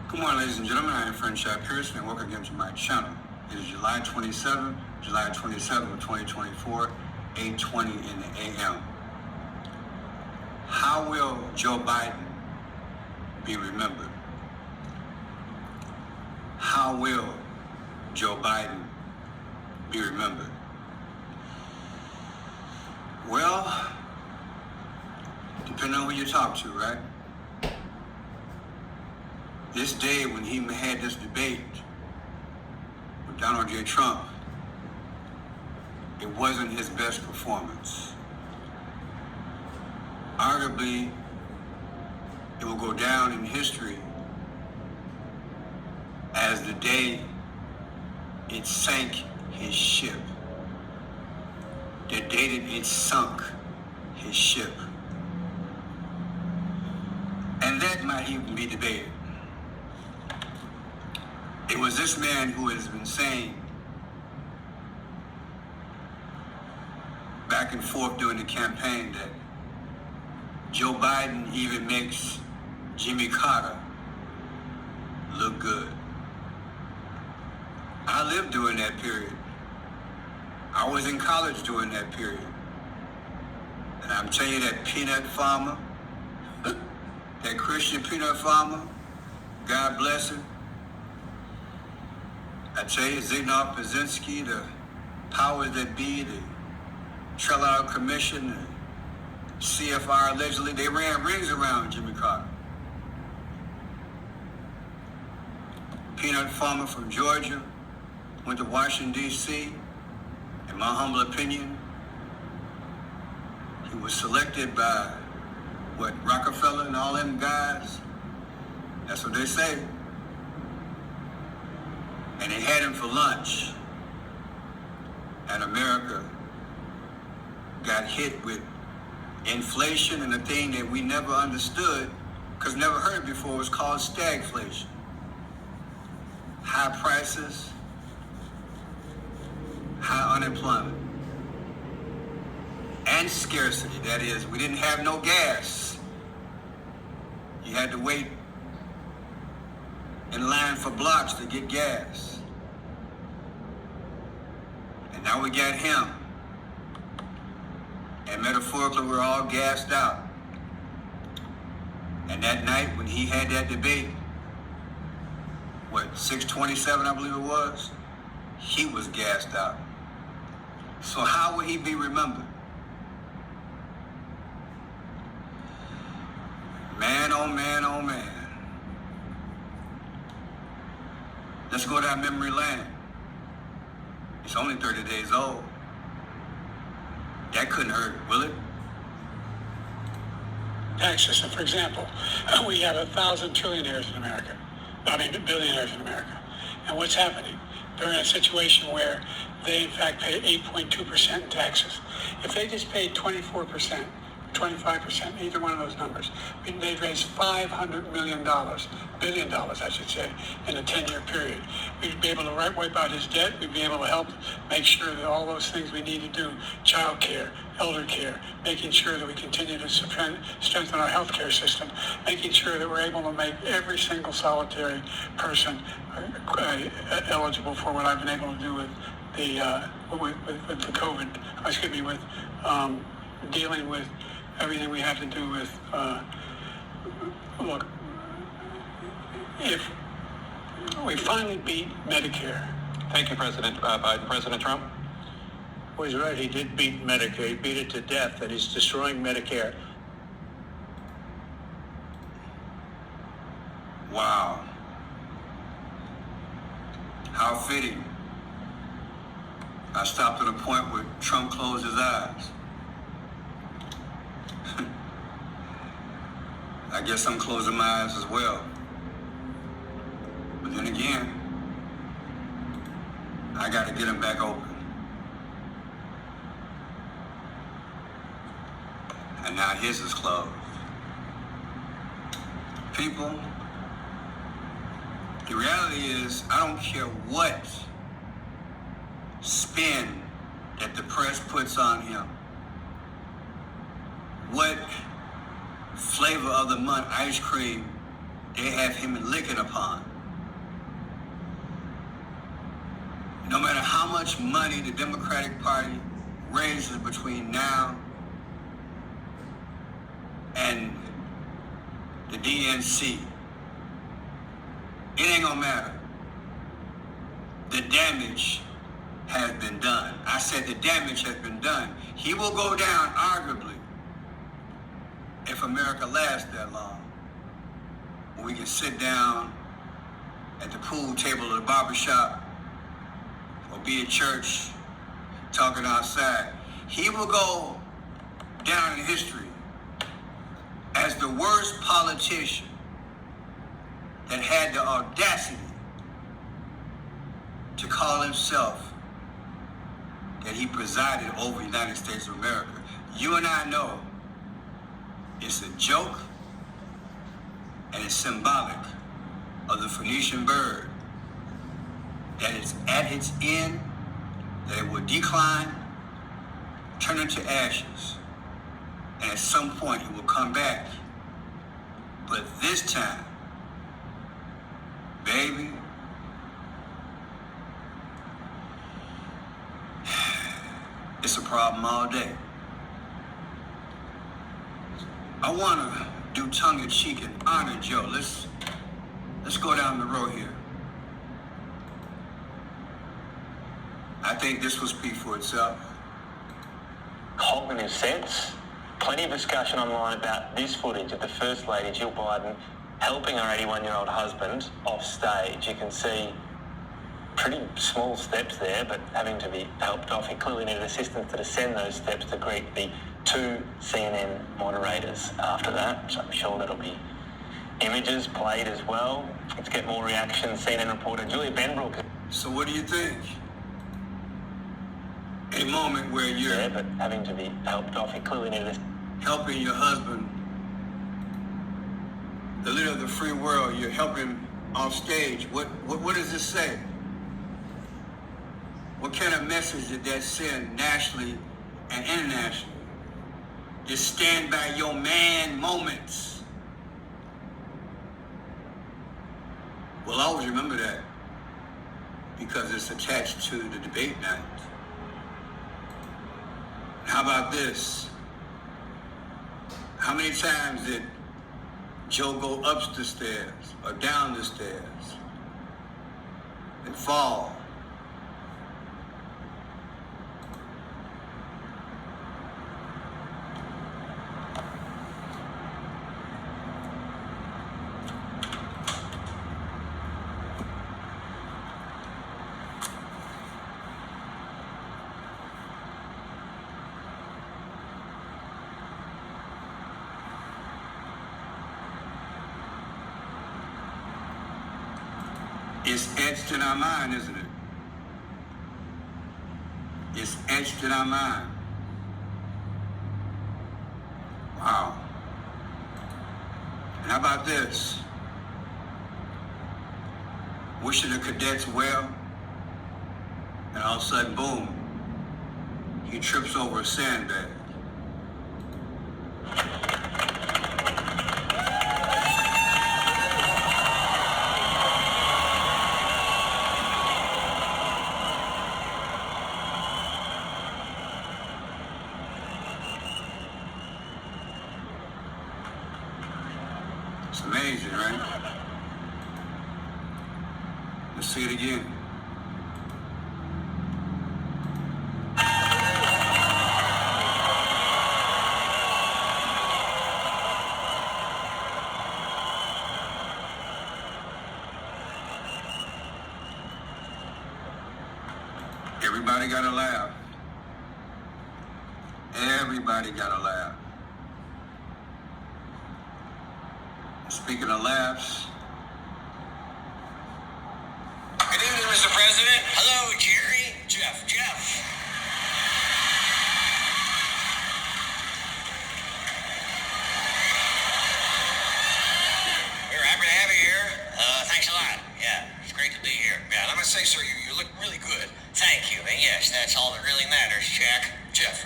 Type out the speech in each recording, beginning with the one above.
Good morning, ladies and gentlemen. I am Franchise Pearson, and welcome again to my channel. It is July 27th, of 2024, 8:20 in the a.m. How will Joe Biden be remembered? How will Joe Biden be remembered? Well, depending on who you talk to, right? This day when he had this debate with Donald J. Trump, it wasn't his best performance. Arguably, it will go down in history as the day it sank his ship. The day that it sunk his ship. And that might even be debated. It was this man who has been saying back and forth during the campaign that Joe Biden even makes Jimmy Carter look good. I lived during that period. I was in college during that period. And I'm telling you, that peanut farmer, that Christian peanut farmer, God bless him. I tell you, Zygmunt Brzezinski, the powers that be, the Trilateral Commission, the CFR allegedly, they ran rings around Jimmy Carter. Peanut farmer from Georgia, went to Washington, D.C. In my humble opinion, he was selected by, Rockefeller and all them guys? That's what they say. And they had him for lunch. And America got hit with inflation, and a thing that we never understood, because never heard before, was called stagflation. High prices, high unemployment, and scarcity. That is, we didn't have no gas. You had to wait in line for blocks to get gas. And now we got him. And metaphorically, we're all gassed out. And that night when he had that debate, 6:27, I believe it was, he was gassed out. So how will he be remembered? Man, oh man, oh man. Let's go down memory lane. It's only 30 days old. That couldn't hurt, will it? Tax system, for example, we have 1,000 trillionaires in America. Billionaires in America. And what's happening? They're in a situation where they, in fact, pay 8.2% in taxes. If they just paid 24%, 25%, either one of those numbers, they'd raise $500 billion, I should say, in a 10-year period. We'd be able to wipe out his debt. We'd be able to help make sure that all those things we need to do, child care, elder care, making sure that we continue to strengthen our healthcare system, making sure that we're able to make every single solitary person eligible for what I've been able to do with the COVID, with dealing with everything we have to do with, look, if we finally beat Medicare. Thank you, President Biden. President Trump? Well, he's right. He did beat Medicare. He beat it to death, and he's destroying Medicare. Wow. How fitting. I stopped at a point where Trump closed his eyes. I guess I'm closing my eyes as well. But then again, I got to get them back open. And now his is closed. People, the reality is, I don't care what spin that the press puts on him, what flavor of the month ice cream they have him licking upon. No matter how much money the Democratic Party raises between now and the DNC, it ain't gonna matter. The damage has been done. I said the damage has been done. He will go down, arguably, if America lasts that long. When we can sit down at the pool table of the barbershop or be at church talking outside. He will go down in history as the worst politician that had the audacity to call himself that he presided over the United States of America. You and I know it's a joke and it's symbolic of the Phoenician bird that is at its end, that it will decline, turn into ashes, and at some point it will come back. But this time, baby, it's a problem all day. I want to do tongue-in-cheek and honor Joe. Let's go down the road here. I think this will speak for itself. Cognitive sense. Plenty of discussion online about this footage of the First Lady, Jill Biden, helping her 81-year-old husband off stage. You can see pretty small steps there, but having to be helped off. He clearly needed assistance to descend those steps to greet the two CNN moderators after that. So I'm sure that'll be images played as well. Let's get more reaction. CNN reporter Julia Benbrook. So what do you think? A moment where you're Yeah, but having to be helped off. He clearly needed helping your husband, the leader of the free world, you're helping off stage. What does this say? What kind of message did that send nationally and internationally? Just stand by your man moments. We'll always remember that because it's attached to the debate night. How about this? How many times did Joe go up the stairs or down the stairs and fall? It's etched in our mind, isn't it? It's etched in our mind. Wow. And how about this? Wishing the cadets well, and all of a sudden, boom, he trips over a sandbag. It's amazing, right? Let's see it again. Everybody got to laugh. Everybody got to laugh. Speaking of laughs. Good evening, Mr. President. Hello, Jerry. Jeff. We're happy to have you here. Thanks a lot. Yeah, it's great to be here. Yeah, and I must say, sir, you look really good. Thank you. And yes, that's all that really matters, Jack. Jeff.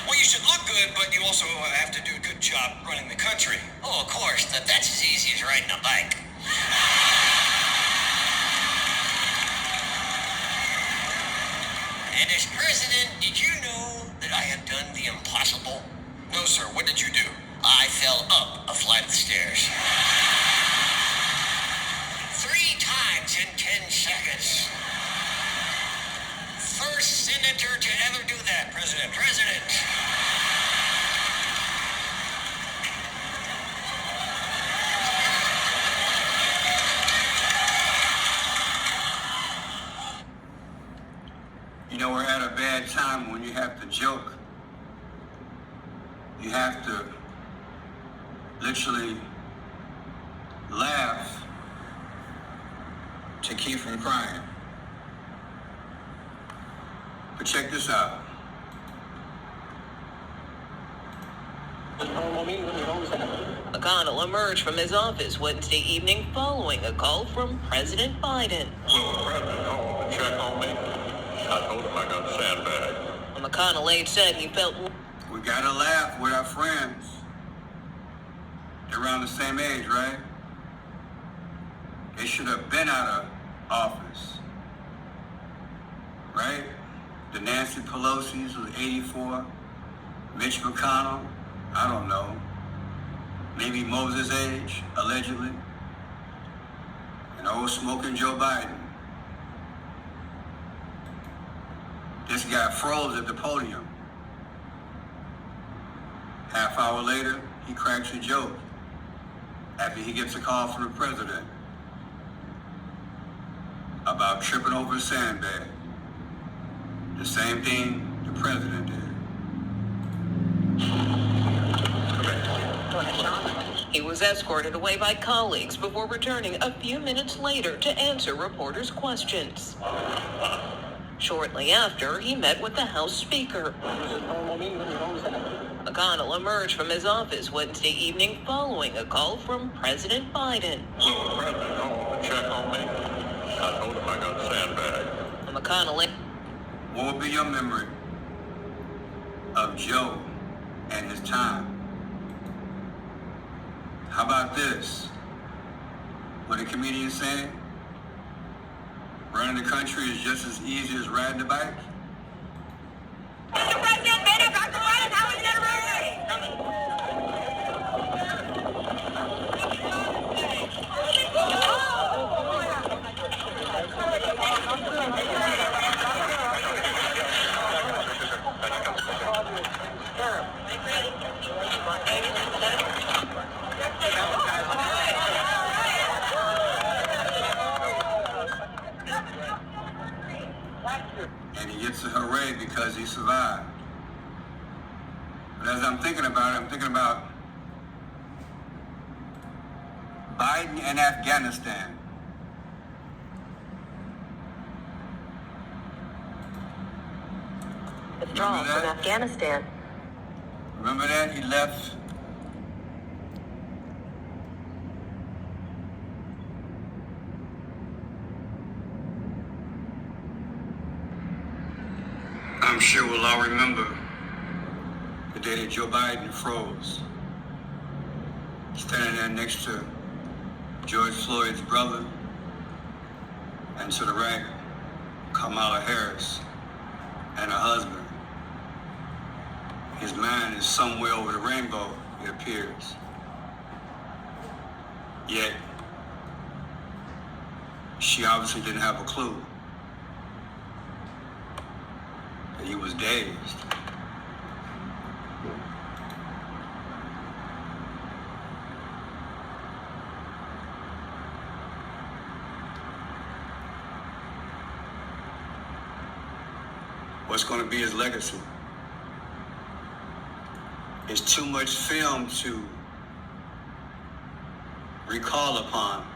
Well, you should look good, but you also have to do a good job running the country. Oh, of course, that's as easy as riding a bike. And as president, did you know that I have done the impossible? No, sir. What did you do? I fell up a flight of stairs. 3 times in 10 seconds. First senator to ever do that, President. You know, we're at a bad time when you have to joke. You have to literally laugh to keep from crying. But check this out. McConnell emerged from his office Wednesday evening following a call from President Biden. Will the president call to check on me? I told him I got a sandbag. A McConnell aide said he felt We gotta laugh with our friends. They're around the same age, right? They should have been out of office. Right? The Nancy Pelosi's was 84. Mitch McConnell, I don't know. Maybe Moses' age, allegedly. And old smoking Joe Biden. This guy froze at the podium. Half hour later, he cracks a joke after he gets a call from the president about tripping over a sandbag. The same thing the president did. he was escorted away by colleagues before returning a few minutes later to answer reporters' questions. Shortly after, he met with the House Speaker. McConnell emerged from his office Wednesday evening following a call from President Biden. Will the president call to check on me? I told him I got a sandbag. McConnell What would be your memory of Joe and his time? How about this? What the comedian saying? Running the country is just as easy as riding a bike? Mr. President, Biden, Dr. Biden, how was your And he gets a hooray because he survived. But as I'm thinking about it, I'm thinking about Biden and Afghanistan. withdrawal from Afghanistan? Remember that? He left. I'm sure we'll all remember the day that Joe Biden froze. Standing there next to George Floyd's brother, and to the right, Kamala Harris and her husband. His mind is somewhere over the rainbow, it appears. Yet, she obviously didn't have a clue that he was dazed. What's going to be his legacy? It's too much film to recall upon.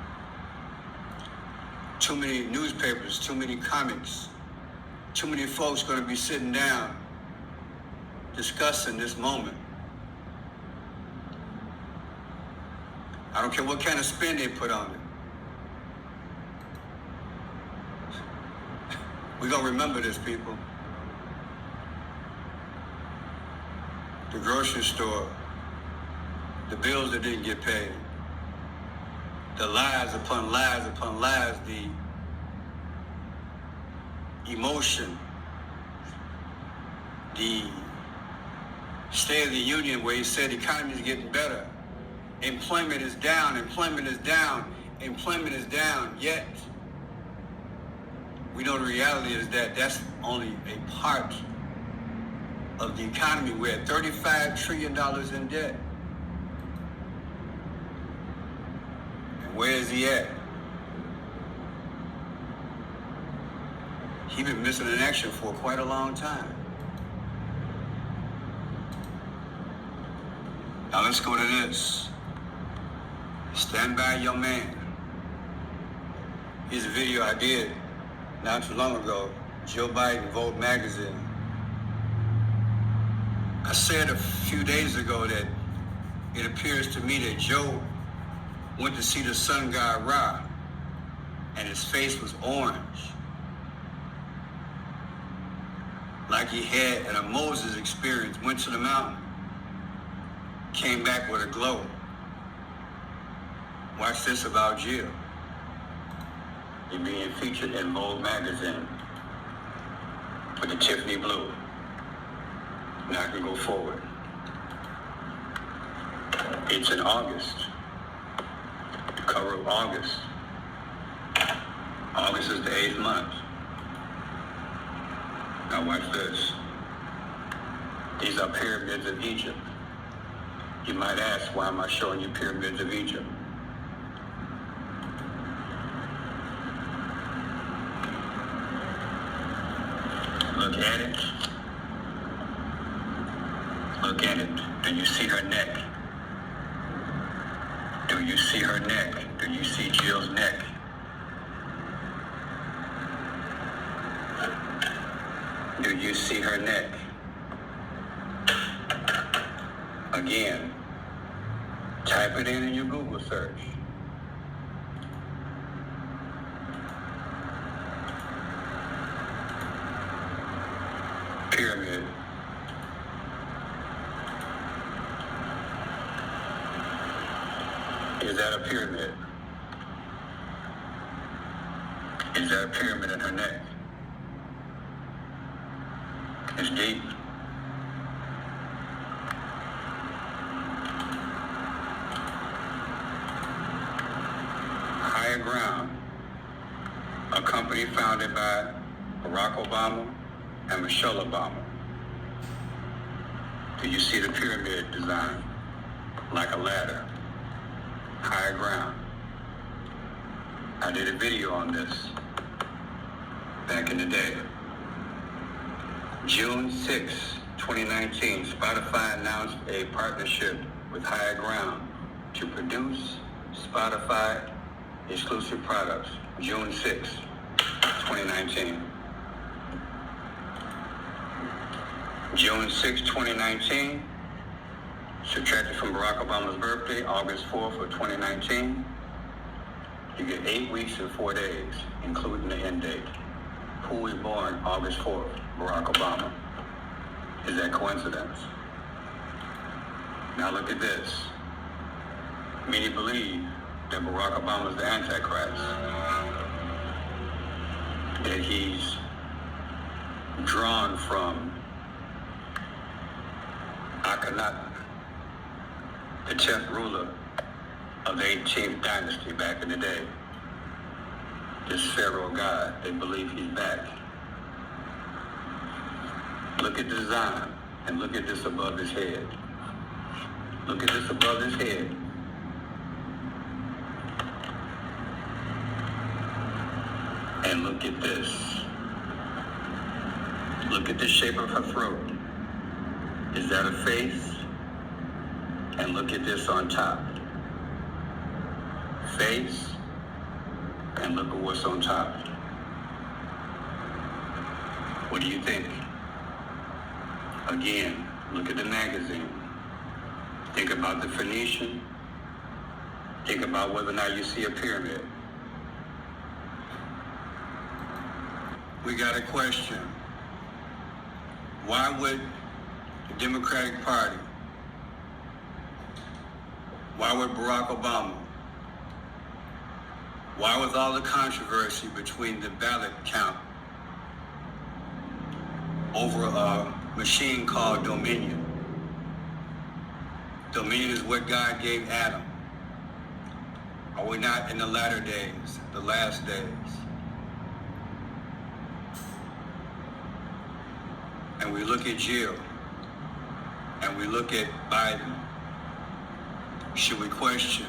Too many newspapers, too many comics, too many folks going to be sitting down discussing this moment. I don't care what kind of spin they put on it. We're going to remember this, people. The grocery store, the bills that didn't get paid, the lies upon lies upon lies, the emotion, the State of the Union where he said the economy is getting better. Employment is down, employment is down, employment is down, yet we know the reality is that that's only a part of the economy. We're at $35 trillion in debt. And where is he at? He's been missing in action for quite a long time. Now let's go to this. Stand by your man. Here's a video I did not too long ago. Joe Biden, Vogue magazine. I said a few days ago that it appears to me that Joe went to see the sun god Ra, and his face was orange, like he had in a Moses experience. Went to the mountain, came back with a glow. Watch this about Jill. You're being featured in Vogue magazine with the Tiffany blue. Now I can go forward. It's in August. The cover of August. August is the 8th month. Now watch this. These are pyramids of Egypt. You might ask, why am I showing you pyramids of Egypt? Look at it. Look at it. Do you see her neck? Do you see her neck? Do you see Jill's neck? Do you see her neck? Again, type it in your Google search. Pyramid. Is that a pyramid? Is that a pyramid in her neck? It's deep. Higher Ground, a company founded by Barack Obama and Michelle Obama. Do you see the pyramid design? Like a ladder. Higher Ground. I did a video on this back in the day. June 6, 2019, Spotify announced a partnership with Higher Ground to produce Spotify exclusive products. June 6, 2019. June 6, 2019, subtracted from Barack Obama's birthday, August 4th of 2019, you get 8 weeks and 4 days, including the end date. Who was born August 4th? Barack Obama. Is that coincidence? Now look at this. Many believe that Barack Obama is the Antichrist, that he's drawn from Akhenaten, the 10th ruler of the 18th dynasty back in the day. This Pharaoh god, they believe he's back. Look at the design and look at this above his head. Look at this above his head. And look at this. Look at the shape of her throat. Is that a face? And look at this on top. Face, and look at what's on top. What do you think? Again, look at the magazine. Think about the Phoenician. Think about whether or not you see a pyramid. We got a question. Why would the Democratic Party Why with Barack Obama? Why with all the controversy between the ballot count over a machine called Dominion? Dominion is what God gave Adam. Are we not in the latter days, the last days? And we look at Jill, and we look at Biden. Should we question,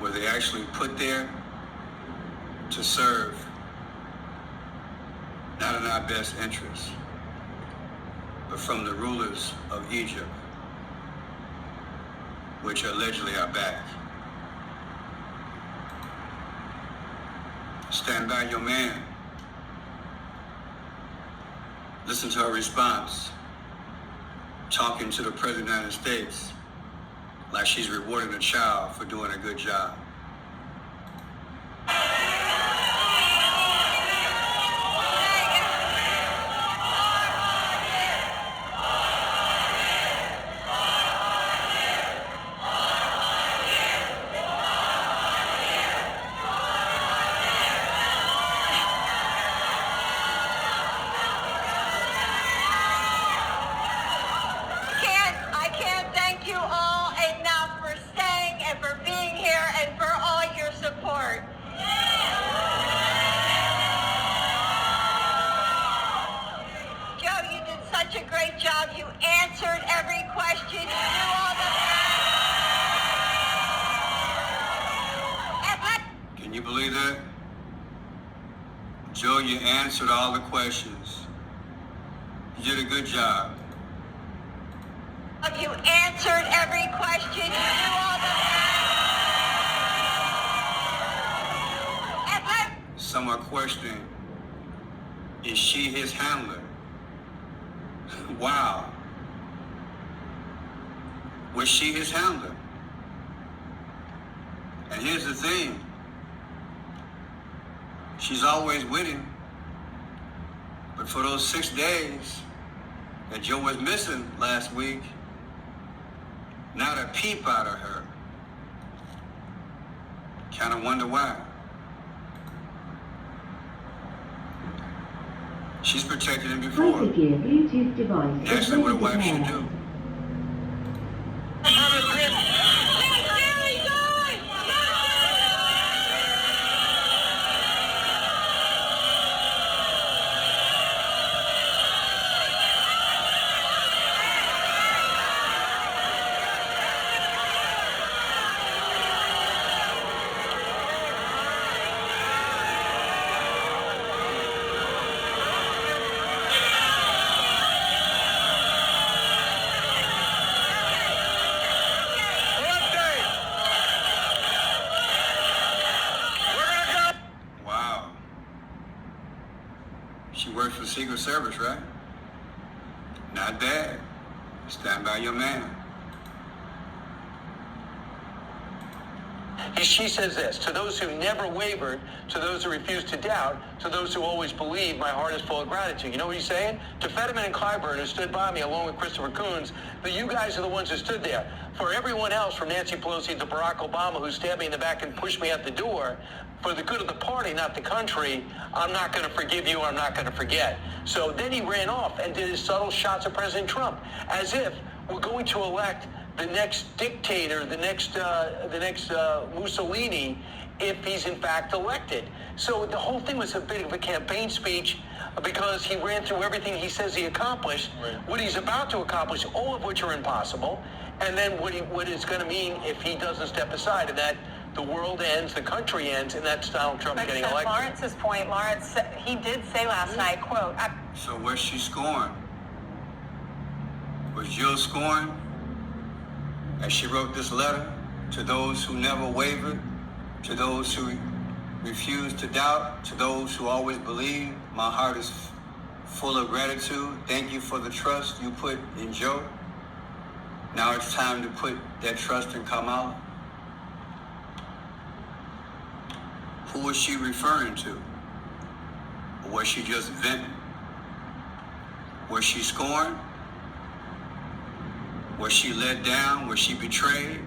were they actually put there to serve, not in our best interest, but from the rulers of Egypt, which allegedly are back? Stand by your man. Listen to her response, talking to the President of the United States like she's rewarding a child for doing a good job. I can't thank you all enough for staying and for being here and for all your support. Joe, you did such a great job. You answered every question. You knew all the... Can you believe that? Joe, you answered all the questions. You did a good job. You answered every question. You knew all the... Some are questioning, is she his handler? Wow. Was she his handler? And here's the thing. She's always with him. But for those 6 days that Joe was missing last week, not a peep out of her. Kind of wonder why. She's protected him before. Bluetooth device. That's what a wife should do. Wow. She works for Secret Service, right? Not bad. Stand by your man. She says this, to those who never wavered, to those who refused to doubt, to those who always believed, my heart is full of gratitude. You know what he's saying? To Fetterman and Clyburn, who stood by me along with Christopher Coons, that you guys are the ones who stood there. For everyone else, from Nancy Pelosi to Barack Obama, who stabbed me in the back and pushed me out the door, for the good of the party, not the country, I'm not going to forgive you, I'm not going to forget. So then he ran off and did his subtle shots at President Trump, as if we're going to elect the next dictator, the next Mussolini, if he's in fact elected. So the whole thing was a bit of a campaign speech because he ran through everything he says he accomplished, what he's about to accomplish, all of which are impossible, and then what it's going to mean if he doesn't step aside, and that the world ends, the country ends, and that's Donald Trump getting elected. Lawrence's point, Lawrence, he did say last night, quote, So was she scorned? Was Jill scorned? As she wrote this letter to those who never wavered, to those who refused to doubt, to those who always believed, my heart is full of gratitude. Thank you for the trust you put in Joe. Now it's time to put that trust in Kamala. Who was she referring to? Or was she just venting? Was she scorned? Was she let down? Was she betrayed?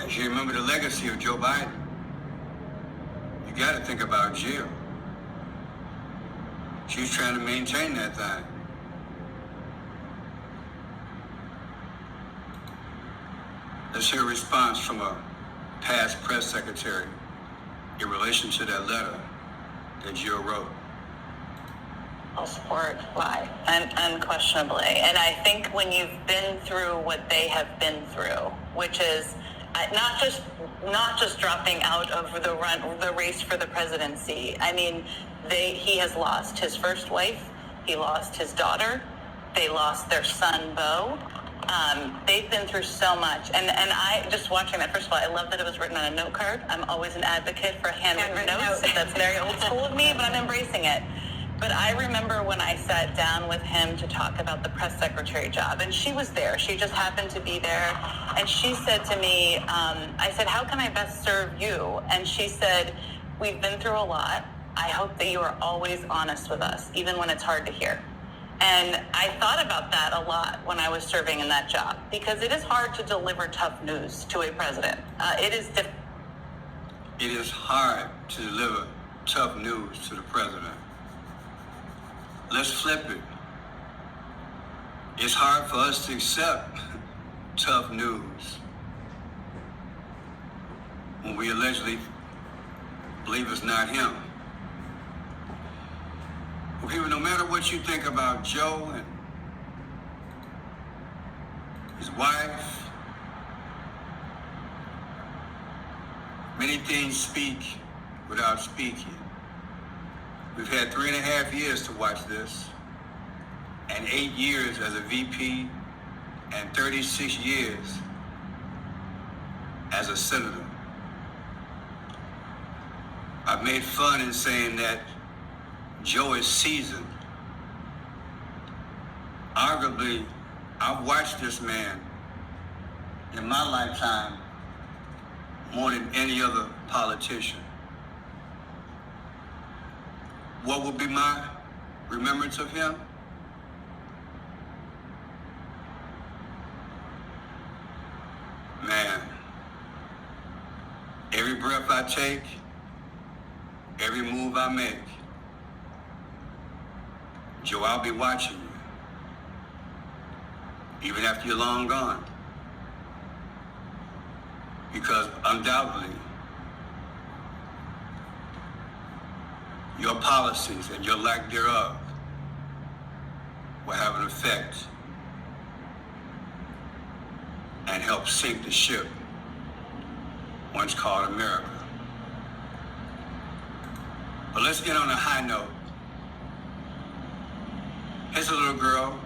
As you remember the legacy of Joe Biden, you got to think about Jill. She's trying to maintain that thing. Let's hear a response from a past press secretary in relation to that letter that Jill wrote. I'll support why, unquestionably. And I think when you've been through what they have been through, which is not just dropping out of the race for the presidency. I mean, he has lost his first wife, he lost his daughter, they lost their son Beau. They've been through so much, and I just watching that. First of all, I love that it was written on a note card. I'm always an advocate for handwritten notes. That's very old school of me, but I'm embracing it. But I remember when I sat down with him to talk about the press secretary job, and she was there. She just happened to be there. And she said to me, I said, how can I best serve you? And she said, we've been through a lot. I hope that you are always honest with us, even when it's hard to hear. And I thought about that a lot when I was serving in that job, because it is hard to deliver tough news to a president. It is hard to deliver tough news to the president. Let's flip it. It's hard for us to accept tough news when we allegedly believe it's not him. Well, people, no matter what you think about Joe and his wife, many things speak without speaking. We've had 3.5 years to watch this, and 8 years as a VP, and 36 years as a senator. I've made fun in saying that Joe is seasoned. Arguably, I've watched this man in my lifetime more than any other politician. What will be my remembrance of him? Man, every breath I take, every move I make, Joe, I'll be watching you, even after you're long gone. Because undoubtedly, your policies and your lack thereof will have an effect and help sink the ship once called America. But let's get on a high note. Here's a little girl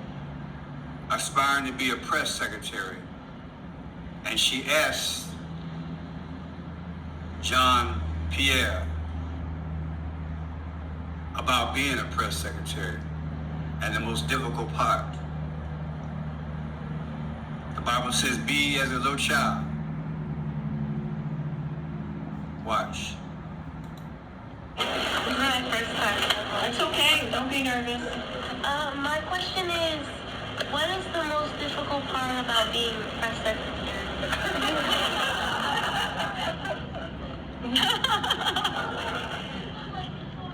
aspiring to be a press secretary, and she asked John Pierre about being a press secretary and the most difficult part. The Bible says, be as a little child. Watch. my first time. It's okay. Don't be nervous. My question is, what is the most difficult part about being press secretary?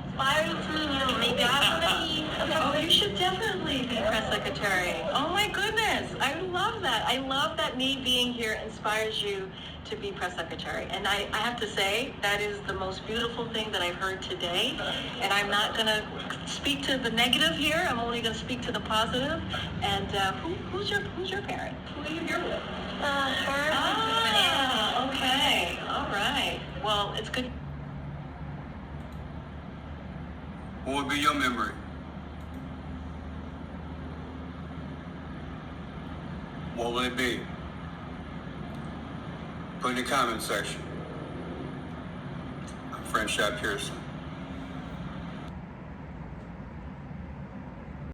Inspiring to me, maybe I want to be. Oh, you should definitely be press secretary. Oh my goodness, I love that. I love that me being here inspires you to be press secretary. And I have to say, that is the most beautiful thing that I've heard today. And I'm not going to speak to the negative here. I'm only going to speak to the positive. And who's your parent? Who are you here with? Her. Ah, okay. All right. Well, it's good. What would be your memory? What will it be? Put in the comment section. I'm Frank Shot Pearson.